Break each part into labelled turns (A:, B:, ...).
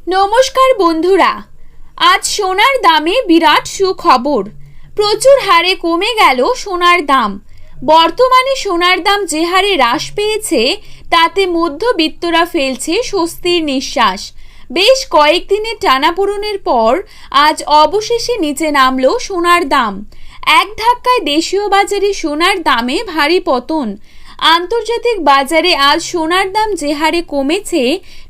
A: নমস্কার বন্ধুরা, আজ সোনার দামে বিরাট সুখবর। প্রচুর হারে কমে গেল সোনার দাম। বর্তমানে সোনার দাম যে হারে হ্রাস পেয়েছে তাতে মধ্যবিত্তরা ফেলছে স্বস্তির নিঃশ্বাস। বেশ কয়েকদিনের টানাপোড়েনের পর আজ অবশেষে নিচে নামলো সোনার দাম। এক ধাক্কায় দেশীয় বাজারে সোনার দামে ভারী পতন। আন্তর্জাতিক বাজারে আজ সোনার দাম যে হারে কমেছে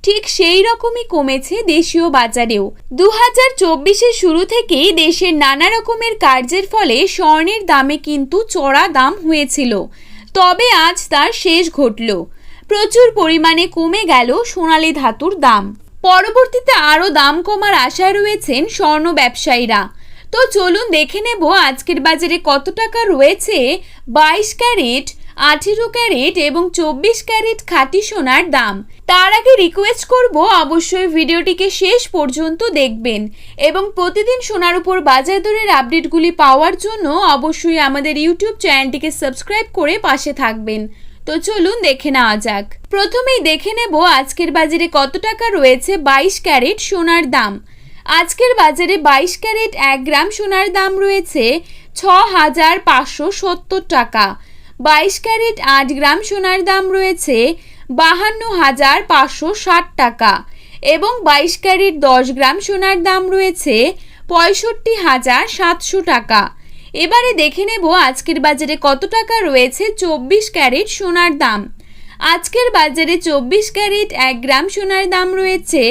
A: ঠিক সেই রকমই কমেছে দেশীয় বাজারেও। 2024-এর শুরু থেকেই দেশের নানা রকমের কার্যের ফলে স্বর্ণের দামে কিন্তু চড়া দাম হয়েছিল, তবে আজ তার শেষ ঘটল। প্রচুর পরিমাণে কমে গেল সোনালী ধাতুর দাম। পরবর্তীতে আরও দাম কমার আশায় রয়েছেন স্বর্ণ ব্যবসায়ীরা। তো চলুন দেখে নেব আজকের বাজারে কত টাকা রয়েছে 22 ক্যারেট, 18 ক্যারেট এবং 24 ক্যারেট খাঁটি সোনার দাম। তার আগে রিকোয়েস্ট করব অবশ্যই ভিডিওটিকে শেষ পর্যন্ত দেখবেন এবং প্রতিদিন সোনার উপর বাজার দরের আপডেটগুলি পাওয়ার জন্য অবশ্যই আমাদের ইউটিউব চ্যানেলটিকে সাবস্ক্রাইব করে পাশে থাকবেন। তো চলুন দেখে নেওয়া যাক। প্রথমেই দেখে নেব আজকের বাজারে কত টাকা রয়েছে 22 ক্যারেট সোনার দাম। আজকের বাজারে 22 ক্যারেট 1 গ্রাম সোনার দাম রয়েছে 6,570 টাকা। 22 ক্যারেট 8 গ্রাম সোনার দাম রয়েছে 52,560 টাকা এবং 22 ক্যারেট 10 গ্রাম সোনার দাম রয়েছে 65,700 টাকা। এবারে দেখে নেব আজকের বাজারে কত টাকা রয়েছে 24 ক্যারেট সোনার দাম। আজকের বাজারে 24 ক্যারেট 1 গ্রাম সোনার দাম রয়েছে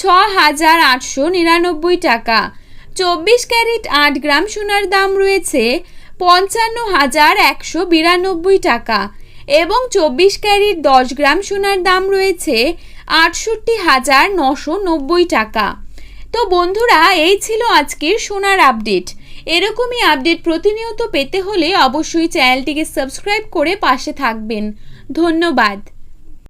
A: 6,899 টাকা। 24 ক্যারেট 8 গ্রাম সোনার দাম রয়েছে 55,192 টাকা এবং 24 ক্যারেট 10 গ্রাম সোনার দাম রয়েছে 68,990 টাকা। তো বন্ধুরা, এই ছিল আজকের সোনার আপডেট। এরকমই আপডেট প্রতিনিয়ত পেতে হলে অবশ্যই চ্যানেলটিকে সাবস্ক্রাইব করে পাশে থাকবেন। ধন্যবাদ।